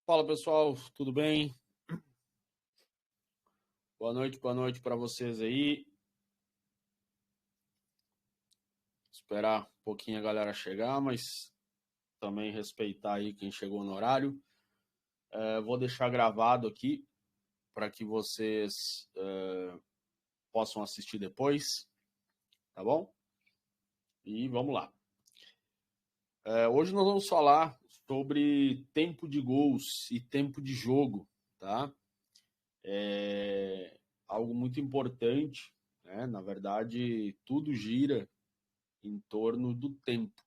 Fala pessoal, tudo bem? Boa noite para vocês aí. Esperar um pouquinho a galera chegar, mas também respeitar aí quem chegou no horário. Vou deixar gravado aqui para que vocês possam assistir depois, tá bom? E vamos lá. Hoje nós vamos falar sobre tempo de gols e tempo de jogo, tá? Algo muito importante, né? Na verdade, tudo gira em torno do tempo,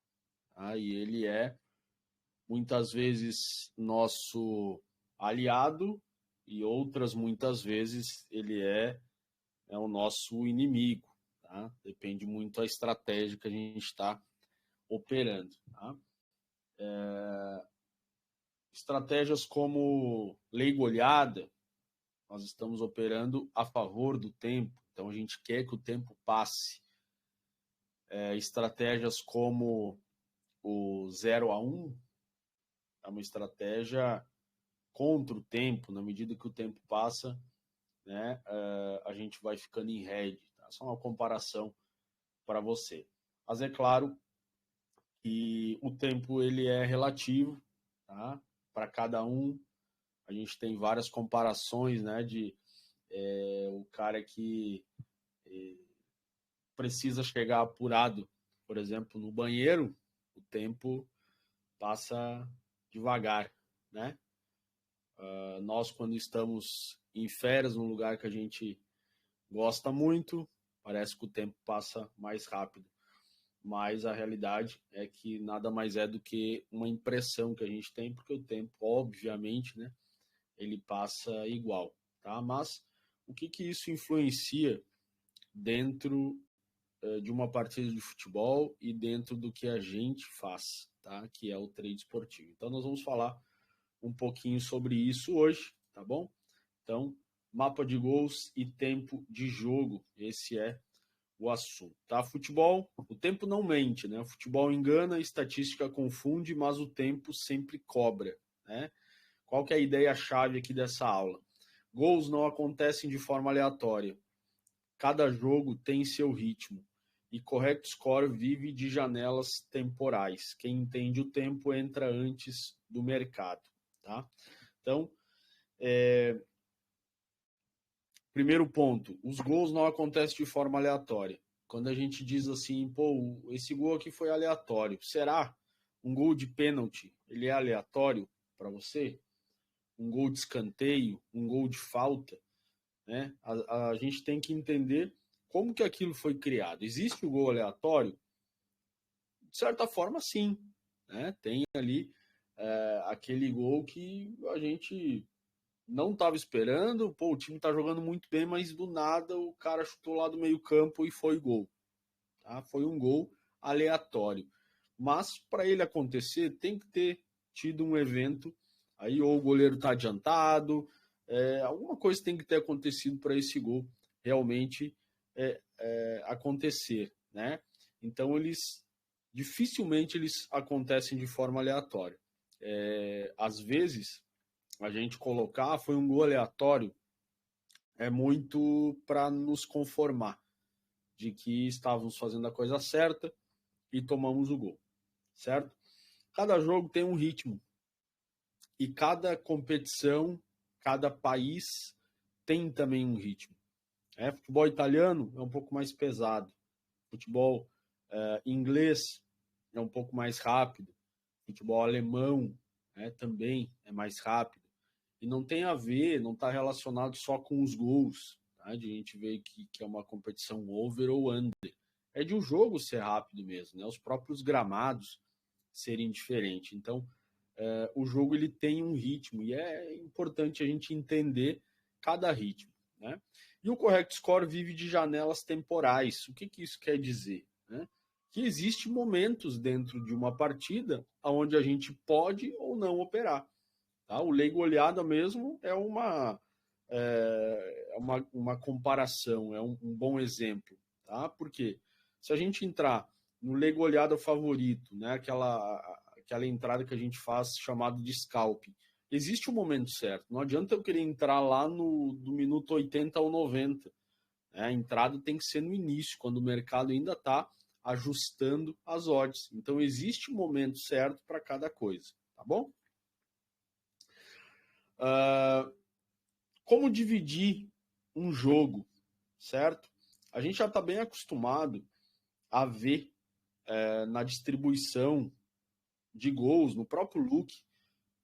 tá? E ele é muitas vezes nosso aliado e outras muitas vezes ele é o nosso inimigo, tá? Depende muito da estratégia que a gente está operando, tá? Estratégias como lei goleada, nós estamos operando a favor do tempo, então a gente quer que o tempo passe. Estratégias como o 0-1 é uma estratégia contra o tempo, na medida que o tempo passa, né, a gente vai ficando em red. Tá? Só uma comparação para você. Mas é claro que o tempo ele é relativo, tá? Para cada um. A gente tem várias comparações, né, de o cara que precisa chegar apurado, por exemplo, no banheiro, o tempo passa devagar, né? Nós, quando estamos em férias, num lugar que a gente gosta muito, parece que o tempo passa mais rápido. Mas a realidade é que nada mais é do que uma impressão que a gente tem, porque o tempo, obviamente, né, ele passa igual, tá? Mas o que isso influencia dentro de uma partida de futebol e dentro do que a gente faz, tá? Que é o trade esportivo. Então nós vamos falar um pouquinho sobre isso hoje, tá bom? Então, mapa de gols e tempo de jogo, esse é o assunto, tá? Futebol, o tempo não mente, né? O futebol engana, a estatística confunde, mas o tempo sempre cobra, né? Qual que é a ideia-chave aqui dessa aula? Gols não acontecem de forma aleatória. Cada jogo tem seu ritmo. E Correct Score vive de janelas temporais. Quem entende o tempo entra antes do mercado, tá? Então, primeiro ponto, os gols não acontecem de forma aleatória. Quando a gente diz assim, pô, esse gol aqui foi aleatório. Será? Um gol de pênalti, ele é aleatório para você? Um gol de escanteio, um gol de falta, né? A gente tem que entender como que aquilo foi criado. Existe o gol aleatório? De certa forma, sim, né? Tem ali aquele gol que a gente não estava esperando, pô, o time está jogando muito bem, mas do nada o cara chutou lá do meio campo e foi gol. Tá? Foi um gol aleatório. Mas para ele acontecer, tem que ter tido um evento, aí ou o goleiro está adiantado, alguma coisa tem que ter acontecido para esse gol realmente acontecer, né? Então dificilmente eles acontecem de forma aleatória. Às vezes a gente colocar foi um gol aleatório é muito para nos conformar de que estávamos fazendo a coisa certa e tomamos o gol, certo? Cada jogo tem um ritmo e cada competição, cada país tem também um ritmo. Futebol italiano é um pouco mais pesado, futebol inglês é um pouco mais rápido, futebol alemão também é mais rápido. E não tem a ver, não está relacionado só com os gols, tá? De a gente ver que é uma competição over ou under. É de um jogo ser rápido mesmo, né? Os próprios gramados serem diferentes. Então, o jogo ele tem um ritmo e é importante a gente entender cada ritmo, né? E o Correct Score vive de janelas temporais. O que isso quer dizer? Né? Que existem momentos dentro de uma partida onde a gente pode ou não operar. Tá? O lei goleada mesmo é uma comparação, é um bom exemplo. Tá? Porque se a gente entrar no lei goleada favorito, né, aquela entrada que a gente faz chamada de scalp, existe um momento certo. Não adianta eu querer entrar lá do minuto 80 ao 90. A entrada tem que ser no início, quando o mercado ainda está ajustando as odds. Então, existe um momento certo para cada coisa, tá bom? Como dividir um jogo, certo? A gente já está bem acostumado a ver na distribuição de gols, no próprio look,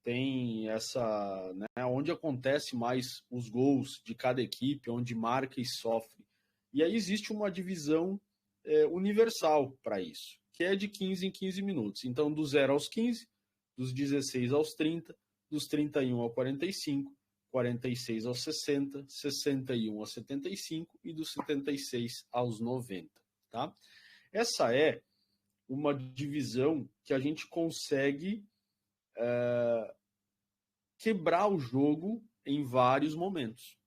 tem essa, né, onde acontece mais os gols de cada equipe, onde marca e sofre. E aí existe uma divisão universal para isso, que é de 15 em 15 minutos. Então, do 0 aos 15, dos 16 aos 30, dos 31 ao 45, 46 aos 60, 61 aos 75 e dos 76 aos 90. Tá? Essa é uma divisão que a gente consegue quebrar o jogo em vários momentos.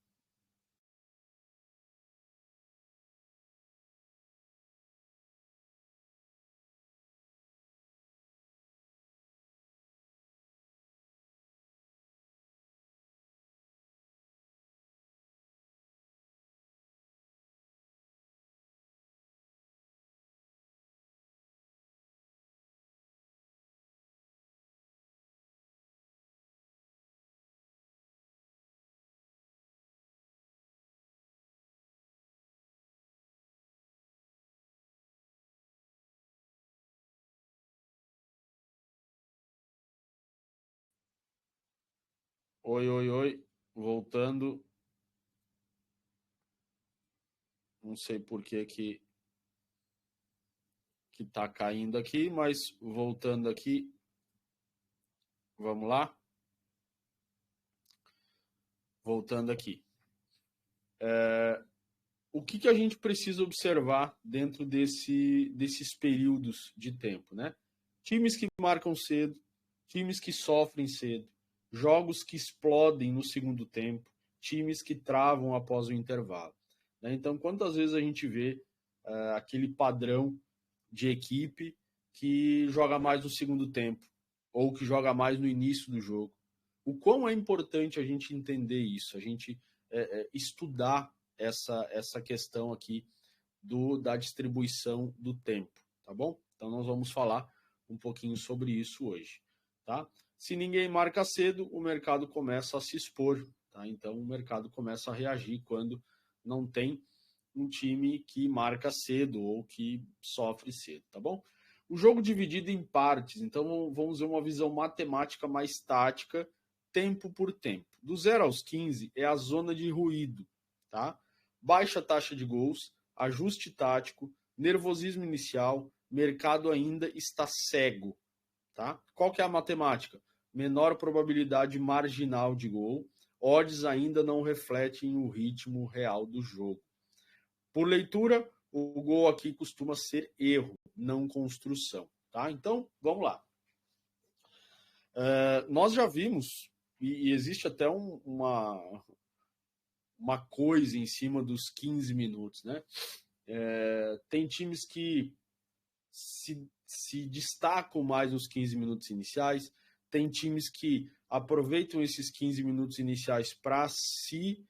Oi, oi, oi. Voltando. Não sei por que tá caindo aqui, mas voltando aqui. Vamos lá? Voltando aqui. O que a gente precisa observar dentro desses períodos de tempo, né? Times que marcam cedo, times que sofrem cedo, jogos que explodem no segundo tempo, times que travam após o intervalo. Né? Então, quantas vezes a gente vê aquele padrão de equipe que joga mais no segundo tempo ou que joga mais no início do jogo? O quão é importante a gente entender isso, a gente estudar essa questão aqui da distribuição do tempo, tá bom? Então nós vamos falar um pouquinho sobre isso hoje, tá? Se ninguém marca cedo, o mercado começa a se expor, tá? Então o mercado começa a reagir quando não tem um time que marca cedo ou que sofre cedo, tá bom? O jogo dividido em partes, então vamos ver uma visão matemática mais tática, tempo por tempo. Do 0 aos 15 é a zona de ruído, tá? Baixa taxa de gols, ajuste tático, nervosismo inicial, mercado ainda está cego, tá? Qual que é a matemática? Menor probabilidade marginal de gol, odds ainda não refletem o ritmo real do jogo. Por leitura, o gol aqui costuma ser erro, não construção, tá? Então, vamos lá. Nós já vimos, e existe até uma coisa em cima dos 15 minutos, né? Tem times que se destacam mais nos 15 minutos iniciais, tem times que aproveitam esses 15 minutos iniciais para se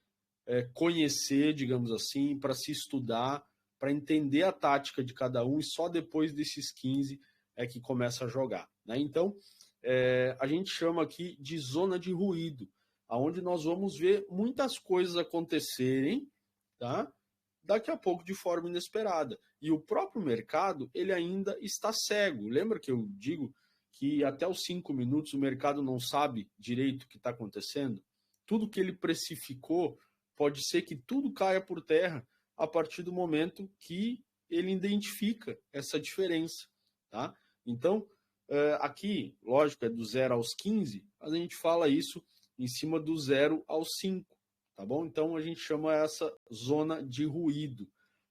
conhecer, digamos assim, para se estudar, para entender a tática de cada um, e só depois desses 15 é que começa a jogar. Né? Então, a gente chama aqui de zona de ruído, onde nós vamos ver muitas coisas acontecerem, tá? Daqui a pouco de forma inesperada. E o próprio mercado, ele ainda está cego. Lembra que eu digo que até os 5 minutos o mercado não sabe direito o que está acontecendo? Tudo que ele precificou, pode ser que tudo caia por terra a partir do momento que ele identifica essa diferença. Tá? Então, aqui, lógico, é do 0 aos 15, mas a gente fala isso em cima do 0 aos 5. Tá bom? Então, a gente chama essa zona de ruído.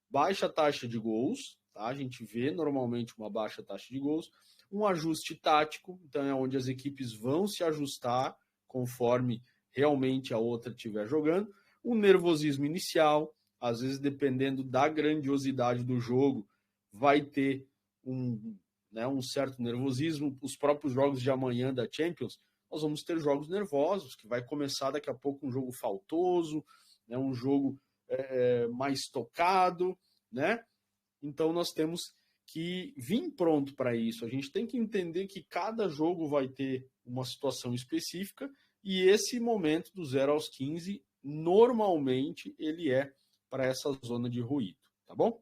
Baixa taxa de gols, tá? A gente vê normalmente uma baixa taxa de gols. Um ajuste tático, então é onde as equipes vão se ajustar conforme realmente a outra estiver jogando. Um nervosismo inicial, às vezes dependendo da grandiosidade do jogo, vai ter um certo nervosismo. Os próprios jogos de amanhã da Champions, nós vamos ter jogos nervosos, que vai começar daqui a pouco um jogo faltoso, né, um jogo mais tocado, né? Então nós temos que vir pronto para isso. A gente tem que entender que cada jogo vai ter uma situação específica e esse momento do 0 aos 15, normalmente, ele é para essa zona de ruído, tá bom?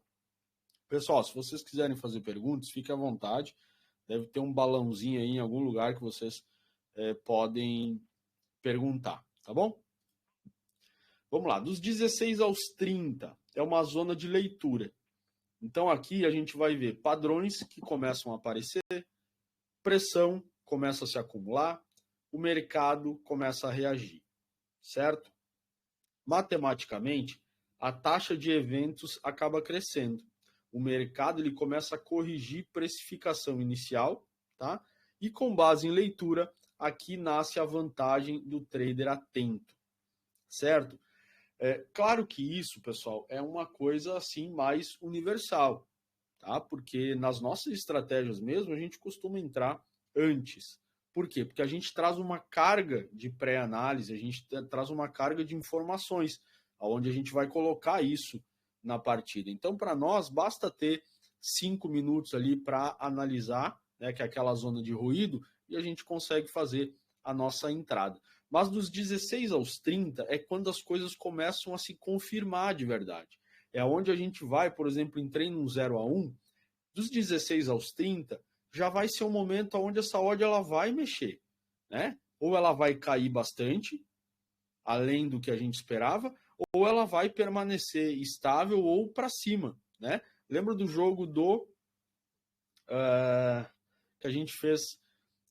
Pessoal, se vocês quiserem fazer perguntas, fique à vontade. Deve ter um balãozinho aí em algum lugar que vocês podem perguntar, tá bom? Vamos lá, dos 16 aos 30 é uma zona de leitura. Então aqui a gente vai ver padrões que começam a aparecer, pressão começa a se acumular, o mercado começa a reagir, certo? Matematicamente, a taxa de eventos acaba crescendo. O mercado ele começa a corrigir precificação inicial, tá? E com base em leitura, aqui nasce a vantagem do trader atento, certo? Claro que isso, pessoal, é uma coisa assim mais universal, tá? Porque nas nossas estratégias mesmo, a gente costuma entrar antes. Por quê? Porque a gente traz uma carga de pré-análise, a gente traz uma carga de informações, onde a gente vai colocar isso na partida. Então, para nós, basta ter 5 minutos ali para analisar, né, que é aquela zona de ruído, e a gente consegue fazer a nossa entrada. Mas dos 16 aos 30 é quando as coisas começam a se confirmar de verdade. É onde a gente vai, por exemplo, em treino 0 a 1, dos 16 aos 30, já vai ser um momento onde essa odd ela vai mexer, né? Ou ela vai cair bastante, além do que a gente esperava, ou ela vai permanecer estável ou para cima, né? Lembra do jogo que a gente fez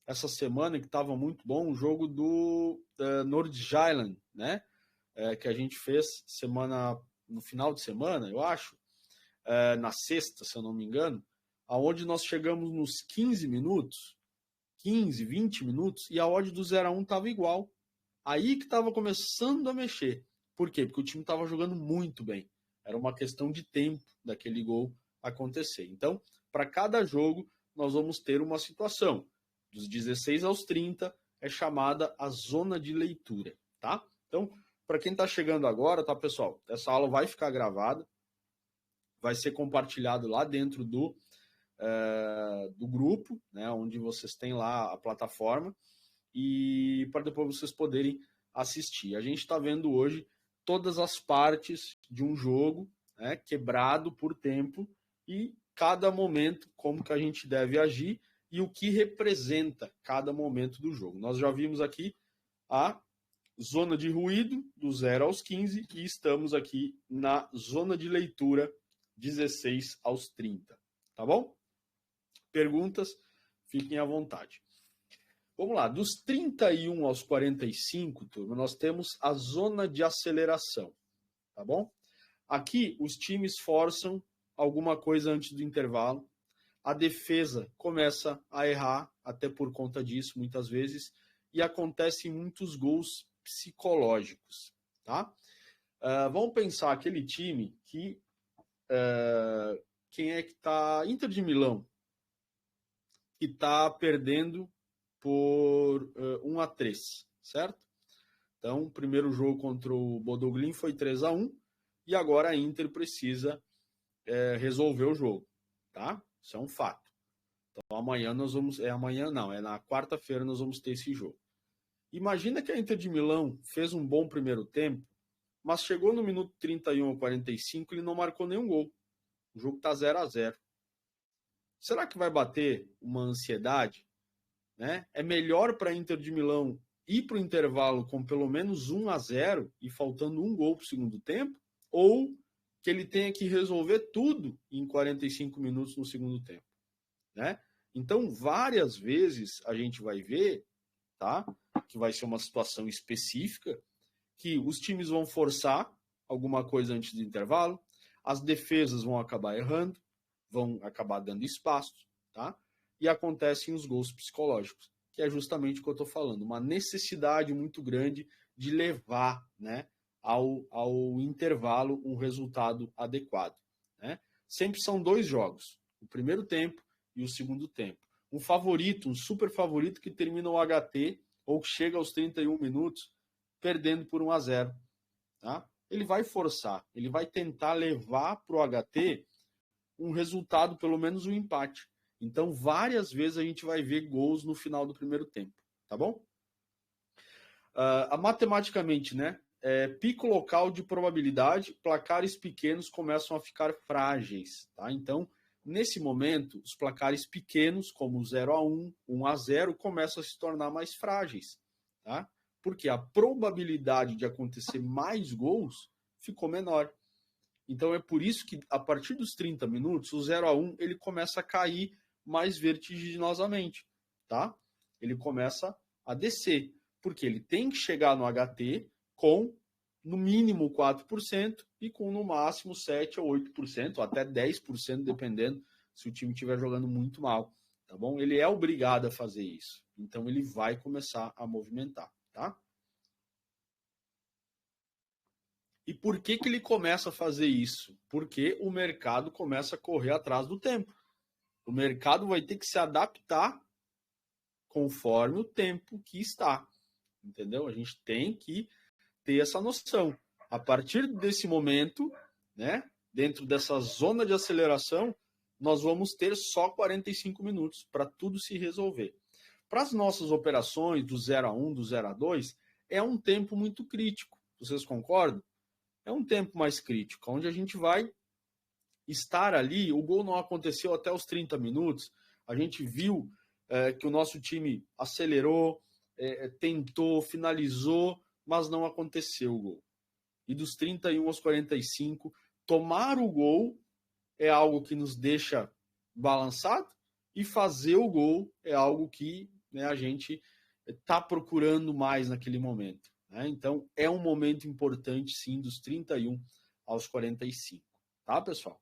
essa semana, que estava muito bom, o jogo do Nordjylland, né? Que a gente fez no final de semana, eu acho, na sexta, se eu não me engano, aonde nós chegamos nos 15 minutos, 15, 20 minutos, e a odd do 0 a 1 estava igual. Aí que estava começando a mexer. Por quê? Porque o time estava jogando muito bem. Era uma questão de tempo daquele gol acontecer. Então, para cada jogo, nós vamos ter uma situação. Dos 16 aos 30 é chamada a zona de leitura, tá? Então, para quem está chegando agora, tá, pessoal? Essa aula vai ficar gravada, vai ser compartilhado lá dentro do grupo, né, onde vocês têm lá a plataforma, e para depois vocês poderem assistir. A gente está vendo hoje todas as partes de um jogo, né, quebrado por tempo, e cada momento, como que a gente deve agir, e o que representa cada momento do jogo. Nós já vimos aqui a zona de ruído, do 0 aos 15, e estamos aqui na zona de leitura, 16 aos 30. Tá bom? Perguntas? Fiquem à vontade. Vamos lá, dos 31 aos 45, turma, nós temos a zona de aceleração, tá bom? Aqui, os times forçam alguma coisa antes do intervalo, a defesa começa a errar, até por conta disso, muitas vezes, e acontecem muitos gols psicológicos, tá? Vamos pensar aquele time que... quem é que tá? Inter de Milão, que está perdendo por 1-3, certo? Então, o primeiro jogo contra o Bodø/Glimt foi 3-1 e agora a Inter precisa resolver o jogo, tá? Isso é um fato. Então, amanhã nós vamos... amanhã não, é na quarta-feira nós vamos ter esse jogo. Imagina que a Inter de Milão fez um bom primeiro tempo, mas chegou no minuto 31 ou 45 e ele não marcou nenhum gol. O jogo está 0-0. Será que vai bater uma ansiedade? Né? É melhor para a Inter de Milão ir para o intervalo com pelo menos 1-0 e faltando um gol para o segundo tempo? Ou que ele tenha que resolver tudo em 45 minutos no segundo tempo? Né? Então, várias vezes a gente vai ver, tá, que vai ser uma situação específica, que os times vão forçar alguma coisa antes do intervalo, as defesas vão acabar errando, vão acabar dando espaço, tá? E acontecem os gols psicológicos, que é justamente o que eu estou falando, uma necessidade muito grande de levar, né, ao intervalo um resultado adequado, né? Sempre são 2 jogos, o primeiro tempo e o segundo tempo. Um favorito, um super favorito que termina o HT ou chega aos 31 minutos perdendo por 1-0. Tá? Ele vai forçar, ele vai tentar levar para o HT um resultado, pelo menos um empate. Então, várias vezes a gente vai ver gols no final do primeiro tempo, tá bom? Matematicamente, né? Pico local de probabilidade, placares pequenos começam a ficar frágeis, tá? Então, nesse momento, os placares pequenos, como 0-1, 1-0, começam a se tornar mais frágeis, tá? Porque a probabilidade de acontecer mais gols ficou menor. Então é por isso que a partir dos 30 minutos, o 0-1 ele começa a cair mais vertiginosamente, tá? Ele começa a descer, porque ele tem que chegar no HT com no mínimo 4% e com no máximo 7 ou 8%, ou até 10%, dependendo se o time estiver jogando muito mal, tá bom? Ele é obrigado a fazer isso. Então ele vai começar a movimentar, tá? E por que ele começa a fazer isso? Porque o mercado começa a correr atrás do tempo. O mercado vai ter que se adaptar conforme o tempo que está. Entendeu? A gente tem que ter essa noção. A partir desse momento, né, dentro dessa zona de aceleração, nós vamos ter só 45 minutos para tudo se resolver. Para as nossas operações do 0-1, do 0-2, é um tempo muito crítico. Vocês concordam? É um tempo mais crítico, onde a gente vai estar ali. O gol não aconteceu até os 30 minutos. A gente viu que o nosso time acelerou, tentou, finalizou, mas não aconteceu o gol. E dos 31 aos 45, tomar o gol é algo que nos deixa balançado, e fazer o gol é algo que, né, a gente está procurando mais naquele momento. Né? Então, é um momento importante, sim, dos 31 aos 45. Tá, pessoal?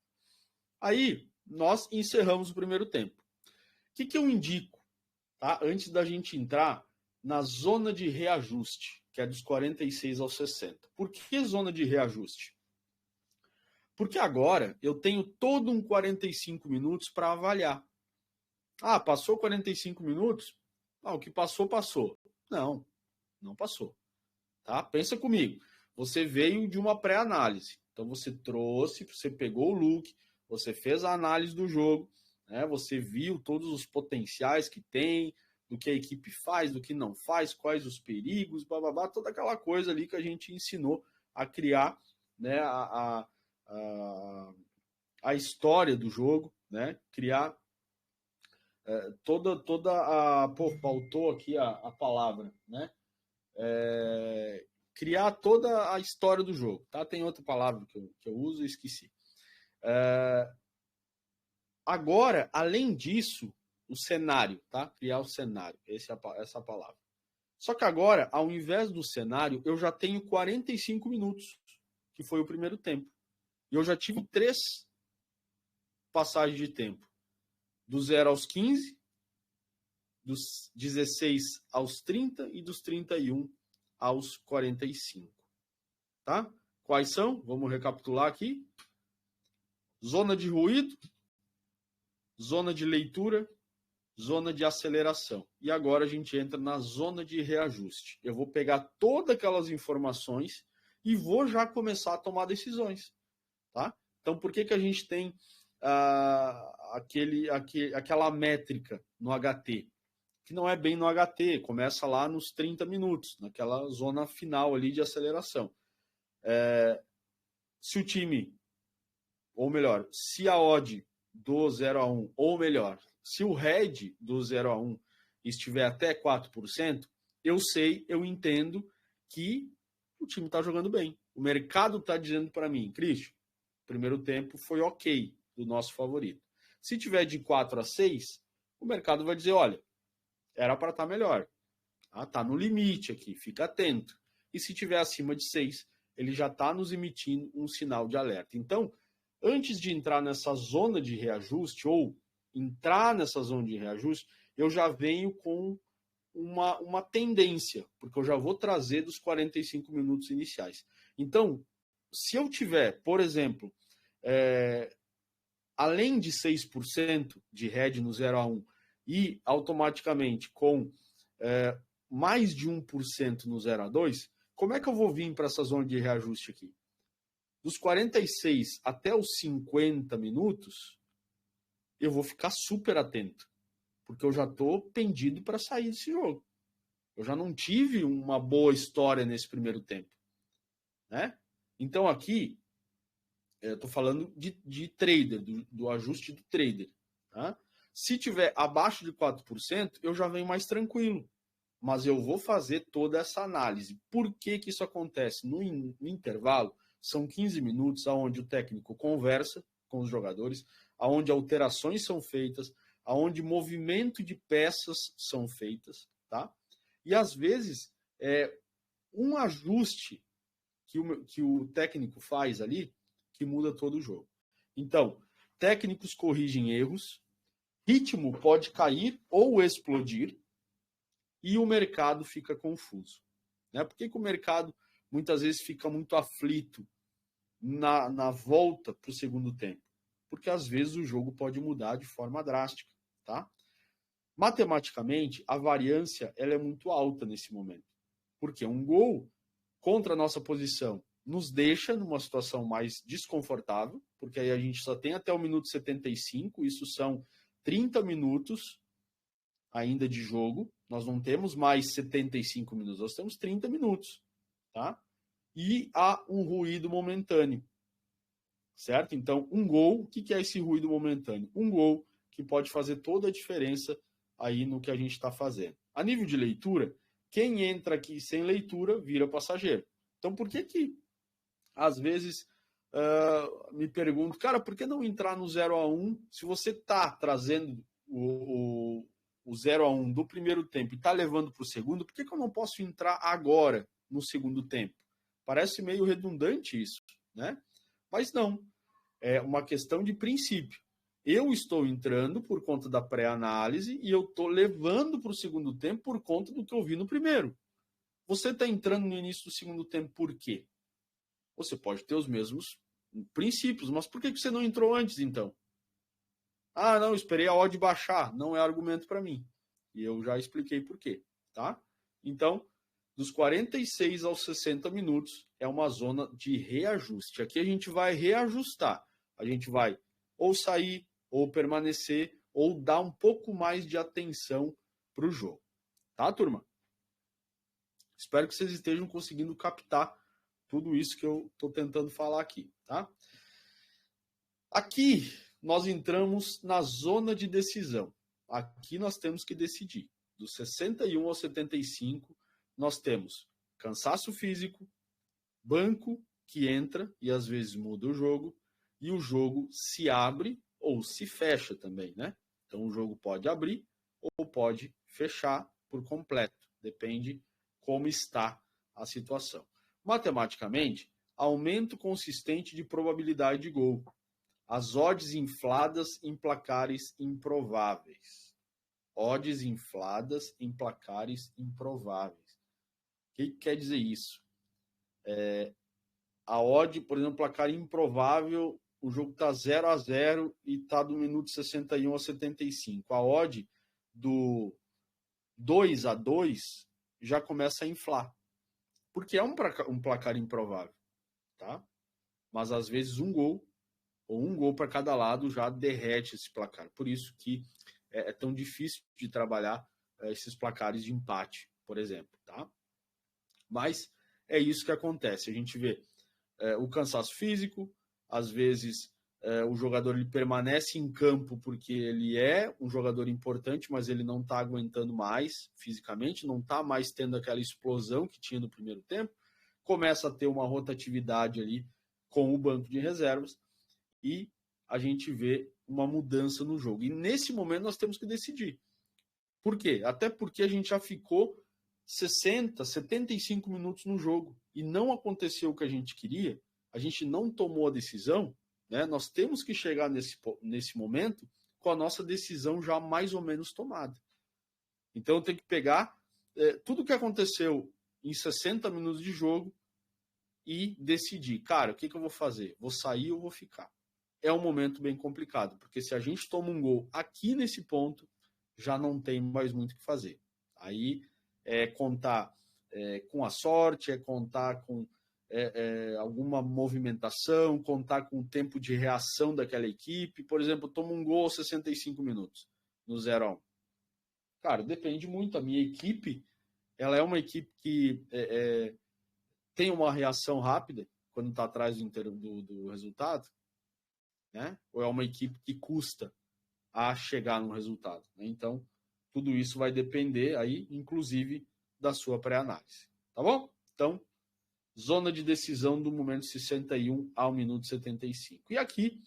Aí, nós encerramos o primeiro tempo. O que eu indico, tá? Antes da gente entrar na zona de reajuste, que é dos 46 aos 60. Por que zona de reajuste? Porque agora eu tenho todo um 45 minutos para avaliar. Ah, passou 45 minutos? Ah, o que passou, passou. Não, não passou. Tá? Pensa comigo. Você veio de uma pré-análise. Então você trouxe, você pegou o look, você fez a análise do jogo, né? Você viu todos os potenciais que tem, do que a equipe faz, do que não faz, quais os perigos, bababá, toda aquela coisa ali que a gente ensinou a criar, né, a história do jogo, né? Criar toda a... Pô, faltou aqui a palavra, né? Criar toda a história do jogo, tá? Tem outra palavra que eu uso e esqueci. Agora, além disso, o cenário, tá? Criar o cenário, essa palavra. Só que agora, ao invés do cenário, eu já tenho 45 minutos, que foi o primeiro tempo. E eu já tive 3 passagens de tempo. Do 0 aos 15, dos 16 aos 30 e dos 31 aos 45. Tá? Quais são? Vamos recapitular aqui. Zona de ruído, zona de leitura, zona de aceleração. E agora a gente entra na zona de reajuste. Eu vou pegar todas aquelas informações e vou já começar a tomar decisões. Tá? Então, por que a gente tem aquela métrica no HT? Que não é bem no HT, começa lá nos 30 minutos, naquela zona final ali de aceleração. Se o time, ou melhor, se a odd do 0-1, ou melhor, se o head do 0-1 estiver até 4%, eu sei, eu entendo que o time está jogando bem. O mercado está dizendo para mim, Cristian, o primeiro tempo foi ok do nosso favorito. Se tiver de 4 a 6, o mercado vai dizer, olha, era para estar melhor. Está no limite aqui, fica atento. E se tiver acima de 6, ele já está nos emitindo um sinal de alerta. Então, antes de entrar nessa zona de reajuste, ou entrar nessa zona de reajuste, eu já venho com uma tendência, porque eu já vou trazer dos 45 minutos iniciais. Então, se eu tiver, por exemplo, além de 6% de head no 0-1 e automaticamente com mais de 1% no 0-2, como é que eu vou vir para essa zona de reajuste aqui? Dos 46 até os 50 minutos, eu vou ficar super atento, porque eu já estou pendido para sair desse jogo. Eu já não tive uma boa história nesse primeiro tempo, né? Então aqui, eu estou falando de trader, do ajuste do trader. Tá? Se tiver abaixo de 4%, eu já venho mais tranquilo. Mas eu vou fazer toda essa análise. Por que que isso acontece? No intervalo, são 15 minutos onde o técnico conversa com os jogadores, onde alterações são feitas, onde movimento de peças são feitas, tá? E às vezes, um ajuste que o técnico faz ali, que muda todo o jogo. Então, técnicos corrigem erros, ritmo pode cair ou explodir, e o mercado fica confuso. Né? Por que o mercado muitas vezes fica muito aflito na volta para o segundo tempo? Porque às vezes o jogo pode mudar de forma drástica. Tá? Matematicamente, a variância ela é muito alta nesse momento. Porque um gol contra a nossa posição nos deixa numa situação mais desconfortável, porque aí a gente só tem até o minuto 75, isso são 30 minutos ainda de jogo, nós não temos mais 75 minutos, nós temos 30 minutos, tá? E há um ruído momentâneo, certo? Então, um gol, o que é esse ruído momentâneo? Um gol que pode fazer toda a diferença aí no que a gente está fazendo. A nível de leitura, quem entra aqui sem leitura vira passageiro. Então, por que às vezes me pergunto, cara, por que não entrar no 0-1 se você está trazendo o 0-1 do primeiro tempo e está levando para o segundo, por que eu não posso entrar agora no segundo tempo? Parece meio redundante isso, né? Mas não, é uma questão de princípio. Eu estou entrando por conta da pré-análise e eu estou levando para o segundo tempo por conta do que eu vi no primeiro. Você está entrando no início do segundo tempo por quê? Você pode ter os mesmos princípios, mas por que você não entrou antes, então? Ah, não, esperei a odd baixar. Não é argumento para mim. E eu já expliquei por quê, tá? Então, dos 46 aos 60 minutos é uma zona de reajuste. Aqui a gente vai reajustar. A gente vai ou sair, ou permanecer, ou dar um pouco mais de atenção para o jogo. Tá, turma? Espero que vocês estejam conseguindo captar tudo isso que eu estou tentando falar aqui, tá? Aqui nós entramos na zona de decisão. Aqui nós temos que decidir. Dos 61 aos 75, nós temos cansaço físico, banco que entra e às vezes muda o jogo, e o jogo se abre ou se fecha também, né? Então o jogo pode abrir ou pode fechar por completo, depende como está a situação. Matematicamente, aumento consistente de probabilidade de gol. As odds infladas em placares improváveis. Odds infladas em placares improváveis. O que quer dizer isso? A odd, por exemplo, placar improvável, o jogo está 0-0 e está do minuto 61 a 75. A odd do 2-2 já começa a inflar. Porque é um placar improvável, tá? Mas às vezes um gol ou um gol para cada lado já derrete esse placar. Por isso que é tão difícil de trabalhar esses placares de empate, por exemplo, tá? Mas é isso que acontece. A gente vê o cansaço físico, às vezes o jogador ele permanece em campo porque ele é um jogador importante, mas ele não está aguentando mais fisicamente, não está mais tendo aquela explosão que tinha no primeiro tempo, começa a ter uma rotatividade ali com o banco de reservas e a gente vê uma mudança no jogo. E nesse momento nós temos que decidir. Por quê? Até porque a gente já ficou 60, 75 minutos no jogo e não aconteceu o que a gente queria, a gente não tomou a decisão, né? Nós temos que chegar nesse momento com a nossa decisão já mais ou menos tomada. Então eu tenho que pegar tudo o que aconteceu em 60 minutos de jogo e decidir, cara, o que eu vou fazer? Vou sair ou vou ficar? É um momento bem complicado, porque se a gente toma um gol aqui nesse ponto, já não tem mais muito o que fazer. Aí é contar com a sorte, é contar com alguma movimentação, contar com o tempo de reação daquela equipe. Por exemplo, toma um gol aos 65 minutos no 0-1. Cara, depende muito. A minha equipe, ela é uma equipe que tem uma reação rápida quando está atrás do resultado, né? Ou é uma equipe que custa a chegar no resultado, né? Então, tudo isso vai depender aí, inclusive, da sua pré-análise. Tá bom? Então, zona de decisão do momento 61 ao minuto 75. E aqui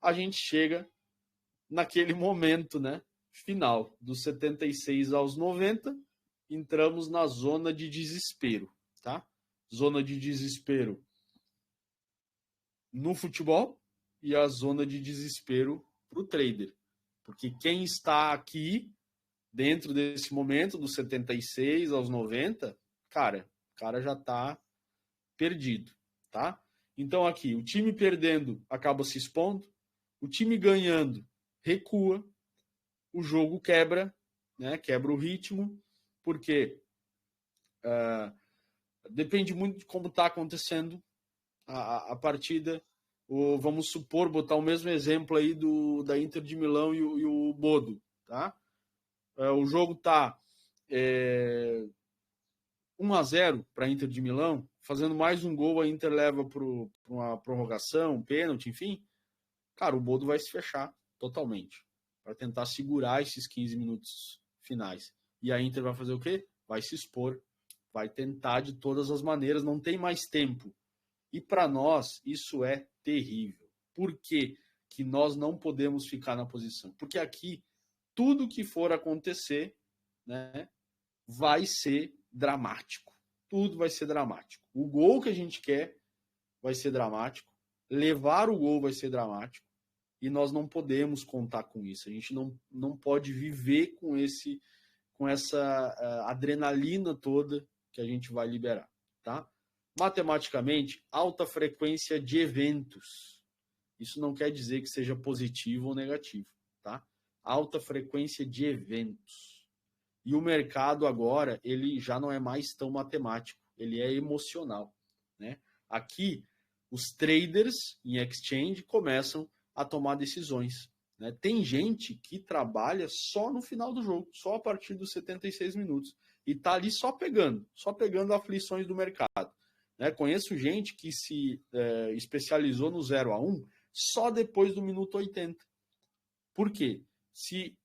a gente chega naquele momento, né, final, dos 76 aos 90, entramos na zona de desespero, tá? Zona de desespero no futebol e a zona de desespero para o trader. Porque quem está aqui dentro desse momento, dos 76 aos 90, cara, o cara já está perdido, tá? Então aqui, o time perdendo acaba se expondo, o time ganhando recua, o jogo quebra, né? Quebra o ritmo, porque depende muito de como está acontecendo a partida. Vamos supor, botar o mesmo exemplo aí da Inter de Milão e o Bodo, tá? O jogo tá 1-0 para a Inter de Milão, fazendo mais um gol, a Inter leva para uma prorrogação, um pênalti, enfim. Cara, o Bodo vai se fechar totalmente para tentar segurar esses 15 minutos finais. E a Inter vai fazer o quê? Vai se expor, vai tentar de todas as maneiras, não tem mais tempo. E para nós, isso é terrível. Por que que nós não podemos ficar na posição? Porque aqui, tudo que for acontecer, né, vai ser dramático. Tudo vai ser dramático. O gol que a gente quer vai ser dramático. Levar o gol vai ser dramático. E nós não podemos contar com isso. A gente não pode viver com essa adrenalina toda que a gente vai liberar, tá? Matematicamente, alta frequência de eventos. Isso não quer dizer que seja positivo ou negativo, tá? Alta frequência de eventos. E o mercado agora, ele já não é mais tão matemático, ele é emocional, né? Aqui, os traders em exchange começam a tomar decisões, né? Tem gente que trabalha só no final do jogo, só a partir dos 76 minutos, e tá ali só pegando aflições do mercado, né? Conheço gente que se especializou no 0-1 só depois do minuto 80. Por quê? Se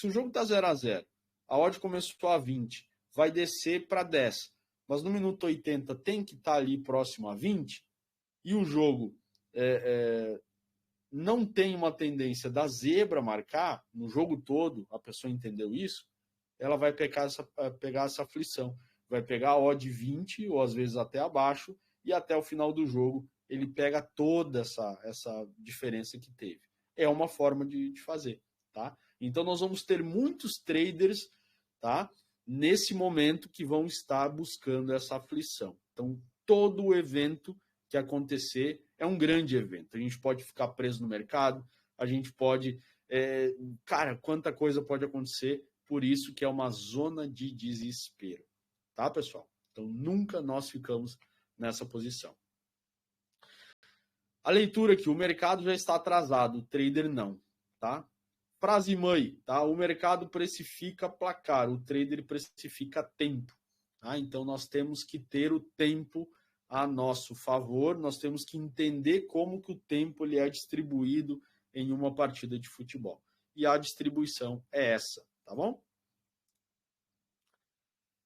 o jogo tá 0-0, a odd começou a 20, vai descer para 10, mas no minuto 80 tem que estar ali próximo a 20, e o jogo não tem uma tendência da zebra marcar, no jogo todo, a pessoa entendeu isso, ela vai pegar essa aflição. Vai pegar a odd 20, ou às vezes até abaixo, e até o final do jogo ele pega toda essa diferença que teve. É uma forma de fazer, tá? Então nós vamos ter muitos traders, tá? Nesse momento que vão estar buscando essa aflição. Então todo o evento que acontecer é um grande evento. A gente pode ficar preso no mercado, a gente pode... cara, quanta coisa pode acontecer, por isso que é uma zona de desespero. Tá, pessoal? Então, nunca nós ficamos nessa posição. A leitura aqui, o mercado já está atrasado, o trader não, tá? Frase mãe, tá? O mercado precifica placar, o trader precifica tempo, tá? Então, nós temos que ter o tempo a nosso favor, nós temos que entender como que o tempo ele é distribuído em uma partida de futebol. E a distribuição é essa, tá bom?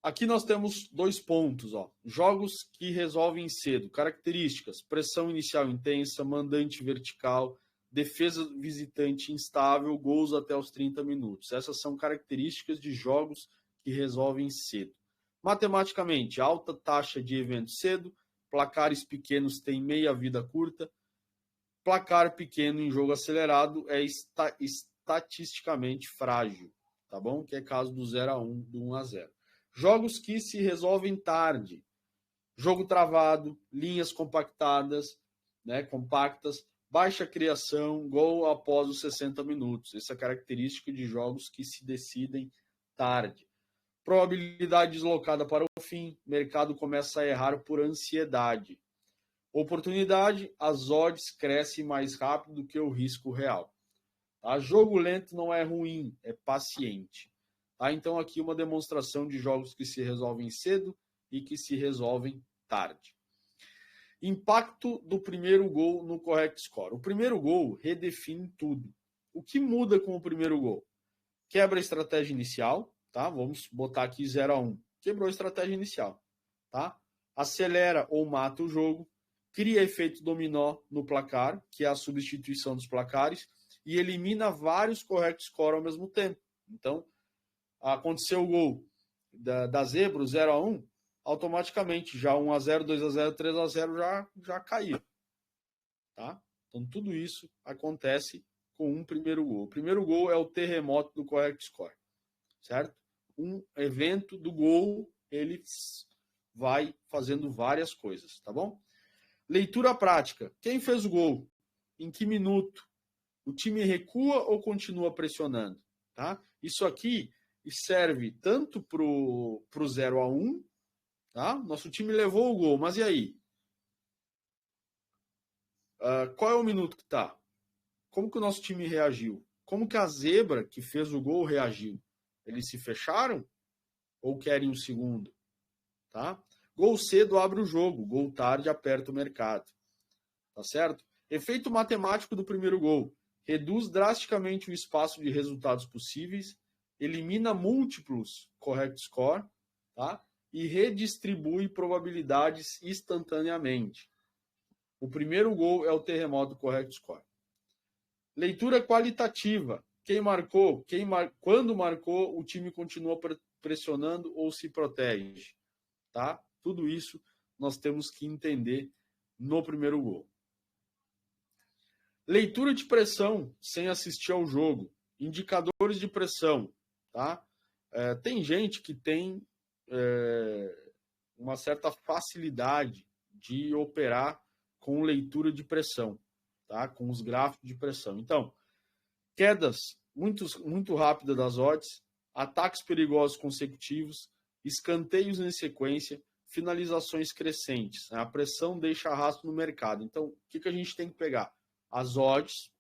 Aqui nós temos 2 pontos, ó. Jogos que resolvem cedo. Características: pressão inicial intensa, mandante vertical, defesa visitante instável, gols até os 30 minutos. Essas são características de jogos que resolvem cedo. Matematicamente, alta taxa de eventos cedo, placares pequenos têm meia vida curta, placar pequeno em jogo acelerado é estatisticamente frágil, tá bom? Que é caso do 0-1, do 1-0. Jogos que se resolvem tarde. Jogo travado, linhas compactadas, né, compactas, baixa criação, gol após os 60 minutos. Essa é a característica de jogos que se decidem tarde. Probabilidade deslocada para o fim, mercado começa a errar por ansiedade. Oportunidade, as odds crescem mais rápido do que o risco real. Tá? Jogo lento não é ruim, é paciente. Tá? Então aqui uma demonstração de jogos que se resolvem cedo e que se resolvem tarde. Impacto do primeiro gol no correct score. O primeiro gol redefine tudo. O que muda com o primeiro gol? Quebra a estratégia inicial, tá? Vamos botar aqui 0-1. Quebrou a estratégia inicial, tá? Acelera ou mata o jogo, cria efeito dominó no placar, que é a substituição dos placares, e elimina vários correct score ao mesmo tempo. Então, aconteceu o gol da zebra, o 0-1, automaticamente já 1-0, 2-0, 3-0 já caiu, tá? Então, tudo isso acontece com um primeiro gol. O primeiro gol é o terremoto do correct score, certo? Um evento do gol, ele vai fazendo várias coisas, tá bom? Leitura prática. Quem fez o gol? Em que minuto? O time recua ou continua pressionando? Tá? Isso aqui serve tanto para o 0-1, tá? Nosso time levou o gol, mas e aí? Qual é o minuto que está? Como que o nosso time reagiu? Como que a zebra que fez o gol reagiu? Eles se fecharam? Ou querem um segundo? Tá? Gol cedo abre o jogo, gol tarde aperta o mercado. Tá certo? Efeito matemático do primeiro gol. Reduz drasticamente o espaço de resultados possíveis, elimina múltiplos correct score, tá? E redistribui probabilidades instantaneamente. O primeiro gol é o terremoto do correct score. Leitura qualitativa. Quem marcou, quando marcou, o time continua pressionando ou se protege. Tá? Tudo isso nós temos que entender no primeiro gol. Leitura de pressão sem assistir ao jogo. Indicadores de pressão. Tá? Tem gente que tem uma certa facilidade de operar com leitura de pressão, tá? Com os gráficos de pressão. Então, quedas muito rápidas das odds, ataques perigosos consecutivos, escanteios em sequência, finalizações crescentes. Né? A pressão deixa rastro no mercado. Então, o que a gente tem que pegar? As odds,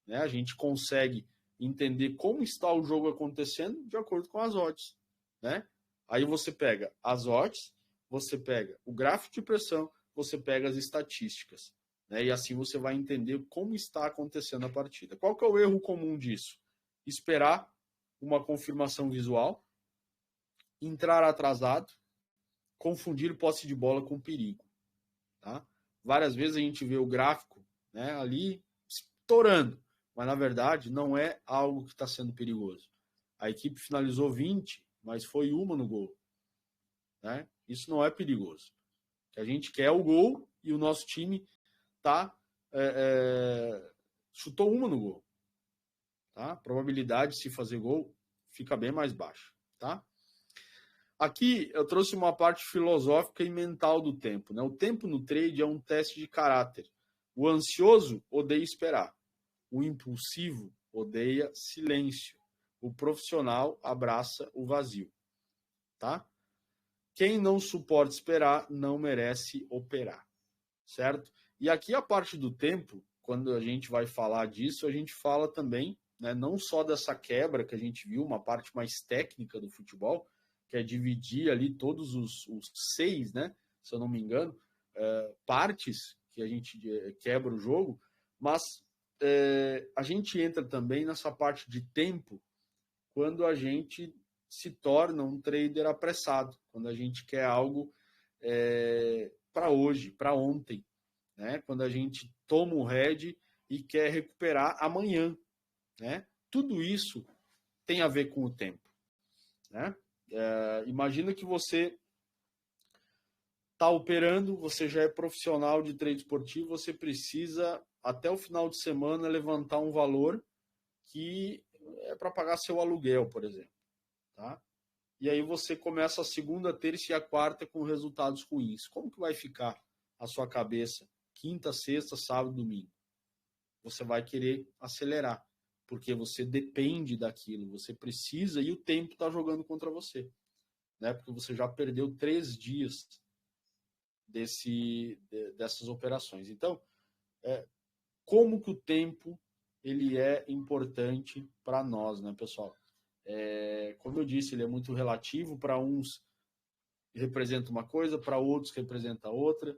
né? A gente consegue entender como está o jogo acontecendo de acordo com as odds. Né? Aí você pega as odds, você pega o gráfico de pressão, você pega as estatísticas. Né? E assim você vai entender como está acontecendo a partida. Qual que é o erro comum disso? Esperar uma confirmação visual, entrar atrasado, confundir posse de bola com perigo. Tá? Várias vezes a gente vê o gráfico, né, ali estourando, mas na verdade não é algo que está sendo perigoso. A equipe finalizou 20, mas foi uma no gol. Né? Isso não é perigoso. O que a gente quer é o gol e o nosso time chutou uma no gol. Tá? A probabilidade de se fazer gol fica bem mais baixa. Tá? Aqui eu trouxe uma parte filosófica e mental do tempo. Né? O tempo no trade é um teste de caráter. O ansioso odeia esperar. O impulsivo odeia silêncio. O profissional abraça o vazio. Tá? Quem não suporta esperar não merece operar. Certo? E aqui a parte do tempo, quando a gente vai falar disso, a gente fala também, né, não só dessa quebra que a gente viu, uma parte mais técnica do futebol, que é dividir ali todos os 6, né, se eu não me engano, partes que a gente quebra o jogo, mas a gente entra também nessa parte de tempo quando a gente se torna um trader apressado, quando a gente quer algo para hoje, para ontem, né? Quando a gente toma o head e quer recuperar amanhã. Né? Tudo isso tem a ver com o tempo. Né? Imagina que você está operando, você já é profissional de trade esportivo, você precisa, até o final de semana, levantar um valor que é para pagar seu aluguel, por exemplo. Tá? E aí você começa a segunda, terça e a quarta com resultados ruins. Como que vai ficar a sua cabeça quinta, sexta, sábado, domingo? Você vai querer acelerar, porque você depende daquilo, você precisa e o tempo está jogando contra você. né? Porque você já perdeu 3 dias dessas operações. Então, como que o tempo ele é importante para nós, né, pessoal? Como eu disse, ele é muito relativo. Para uns representa uma coisa, para outros representa outra,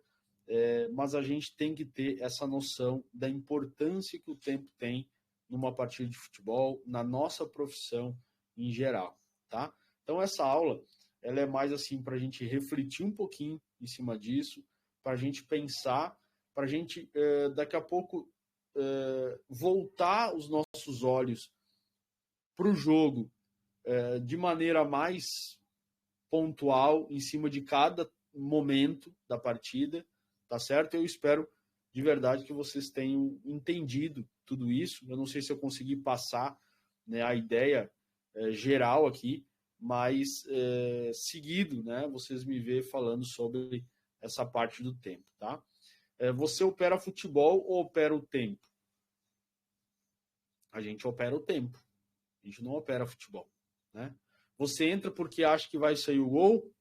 mas a gente tem que ter essa noção da importância que o tempo tem numa partida de futebol, na nossa profissão em geral, tá? Então essa aula, ela é mais assim para a gente refletir um pouquinho em cima disso, para a gente pensar, para a gente daqui a pouco voltar os nossos olhos para o jogo de maneira mais pontual em cima de cada momento da partida, tá certo? Eu espero de verdade que vocês tenham entendido tudo isso. Eu não sei se eu consegui passar, né, a ideia geral aqui, mas seguido, né, vocês me vê falando sobre essa parte do tempo, tá? Você opera futebol ou opera o tempo? A gente opera o tempo. A gente não opera futebol, né? Você entra porque acha que vai sair o gol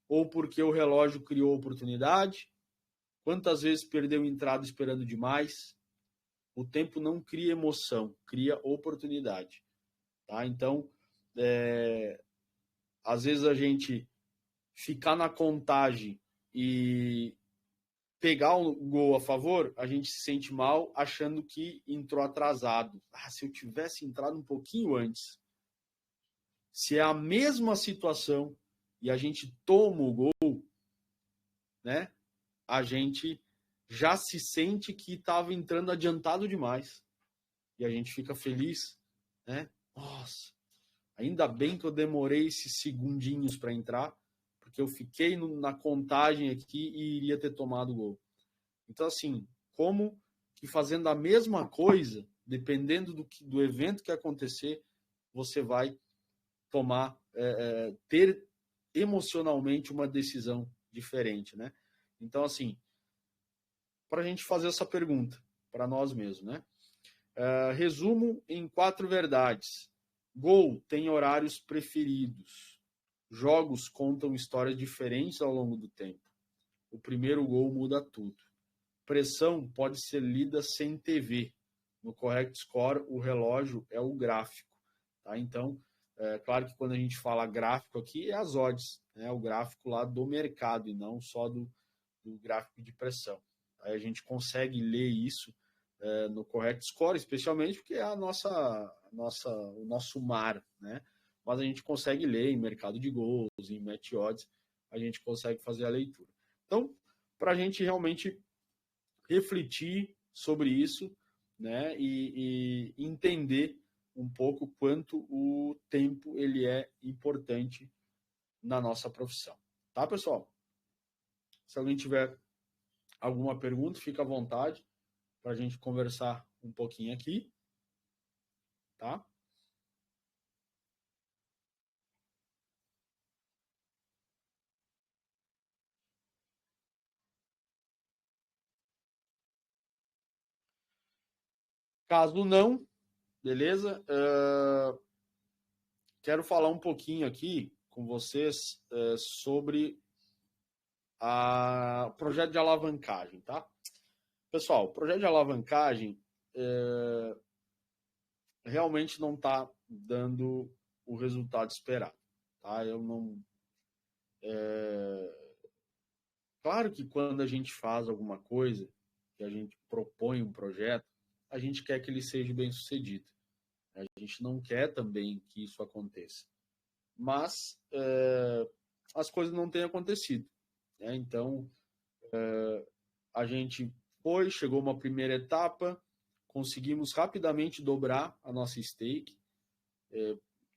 ou porque o relógio criou oportunidade? Quantas vezes perdeu entrada esperando demais? O tempo não cria emoção, cria oportunidade, tá? Então, às vezes a gente ficar na contagem e pegar um gol a favor, a gente se sente mal achando que entrou atrasado. Se eu tivesse entrado um pouquinho antes. Se é a mesma situação e a gente toma o gol, né? A gente já se sente que estava entrando adiantado demais. E a gente fica feliz, né? Nossa, ainda bem que eu demorei esses segundinhos para entrar, porque eu fiquei na contagem aqui e iria ter tomado o gol. Então, assim, como que fazendo a mesma coisa, dependendo do evento que acontecer, você vai tomar, ter emocionalmente uma decisão diferente, né? Então, assim, para a gente fazer essa pergunta para nós mesmos, né? Resumo em 4 verdades. Gol tem horários preferidos. Jogos contam histórias diferentes ao longo do tempo. O primeiro gol muda tudo. Pressão pode ser lida sem TV. No Correct Score, o relógio é o gráfico, tá? Então, claro que quando a gente fala gráfico aqui, é as odds, né? O gráfico lá do mercado e não só do gráfico de pressão. Aí a gente consegue ler isso no Correct Score, especialmente porque é o nosso mar, né? Mas a gente consegue ler em mercado de gols, em match odds, a gente consegue fazer a leitura. Então, para a gente realmente refletir sobre isso, né? E entender um pouco quanto o tempo ele é importante na nossa profissão. Tá, pessoal? Se alguém tiver alguma pergunta, fica à vontade para a gente conversar um pouquinho aqui, tá? Caso não, beleza? Quero falar um pouquinho aqui com vocês sobre o projeto de alavancagem, tá? Pessoal, o projeto de alavancagem realmente não está dando o resultado esperado, tá? Eu não. Claro que quando a gente faz alguma coisa, que a gente propõe um projeto, a gente quer que ele seja bem sucedido. A gente não quer também que isso aconteça. Mas as coisas não têm acontecido, né? Então, a gente chegou uma primeira etapa, conseguimos rapidamente dobrar a nossa stake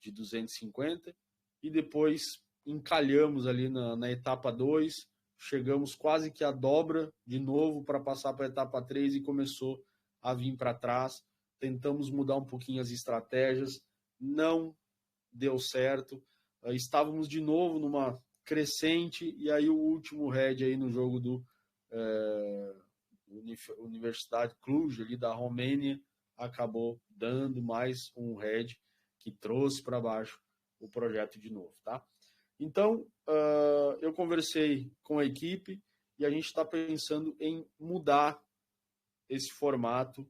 de 250 e depois encalhamos ali na etapa 2, chegamos quase que a dobra de novo para passar para a etapa 3 e começou a vir para trás. Tentamos mudar um pouquinho as estratégias, não deu certo. Estávamos de novo numa crescente e aí o último head aí no jogo do Universidade Cluj ali da Romênia acabou dando mais um head que trouxe para baixo o projeto de novo, tá? Então, eu conversei com a equipe e a gente está pensando em mudar esse formato,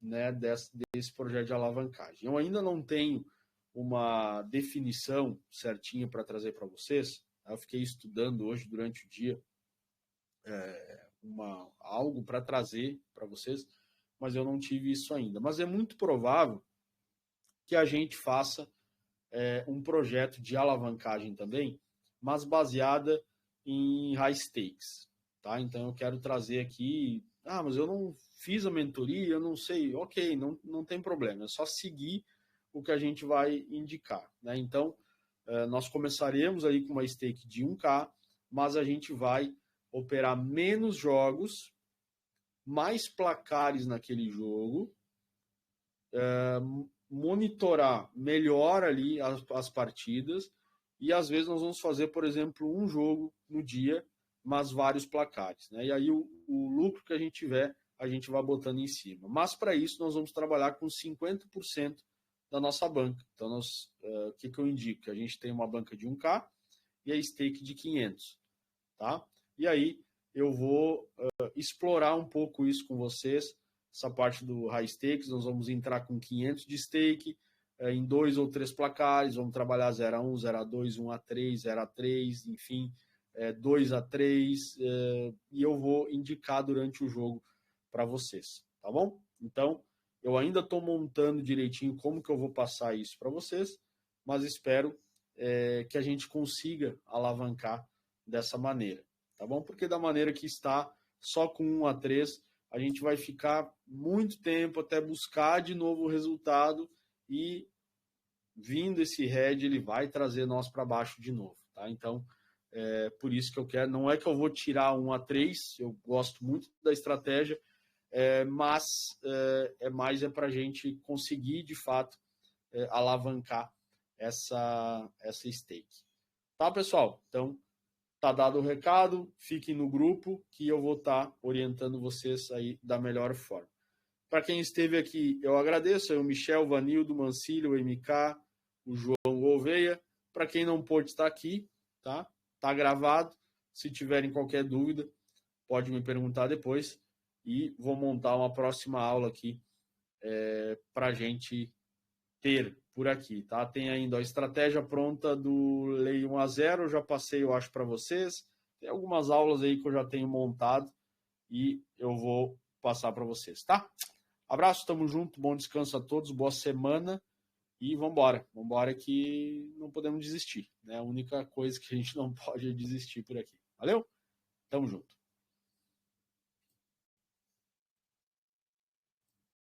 né, desse projeto de alavancagem. Eu ainda não tenho uma definição certinha para trazer para vocês. Eu fiquei estudando hoje durante o dia algo para trazer para vocês, mas eu não tive isso ainda. Mas é muito provável que a gente faça um projeto de alavancagem também, mas baseada em high stakes. Tá? Então eu quero trazer aqui, mas eu não fiz a mentoria, eu não sei, ok, não tem problema, é só seguir o que a gente vai indicar. Né? Então, nós começaremos aí com uma stake de 1K, mas a gente vai operar menos jogos, mais placares naquele jogo, monitorar melhor ali as partidas, e às vezes nós vamos fazer, por exemplo, um jogo no dia, mas vários placares. Né? E aí o lucro que a gente tiver, a gente vai botando em cima. Mas para isso nós vamos trabalhar com 50% da nossa banca. Então, o que eu indico? Que a gente tem uma banca de 1K e a stake de 500. Tá? E aí eu vou explorar um pouco isso com vocês, essa parte do high stakes. Nós vamos entrar com 500 de stake, em 2 ou 3 placares, vamos trabalhar 0-1, 0-2, 1-3, 0-3, enfim, 2-3, e eu vou indicar durante o jogo para vocês, tá bom? Então, eu ainda estou montando direitinho como que eu vou passar isso para vocês, mas espero que a gente consiga alavancar dessa maneira, tá bom? Porque da maneira que está, só com 1-3, a gente vai ficar muito tempo até buscar de novo o resultado, e vindo esse head, ele vai trazer nós para baixo de novo, tá? Então, por isso que eu quero, não é que eu vou tirar 1-3, eu gosto muito da estratégia, mas é mais para a gente conseguir, de fato, alavancar essa stake. Tá, pessoal? Então, tá dado o recado, fiquem no grupo que eu vou estar orientando vocês aí da melhor forma. Para quem esteve aqui, eu agradeço, o Michel, Vanildo, Mancílio, o MK, o João Gouveia. Para quem não pôde estar aqui, tá gravado. Se tiverem qualquer dúvida, pode me perguntar depois, e vou montar uma próxima aula aqui para a gente ter por aqui, tá? Tem ainda a estratégia pronta do Lei 1-0, eu já passei, eu acho, para vocês. Tem algumas aulas aí que eu já tenho montado e eu vou passar para vocês, tá? Abraço, tamo junto, bom descanso a todos, boa semana e vambora. Vambora que não podemos desistir, né? A única coisa que a gente não pode é desistir por aqui. Valeu? Tamo junto.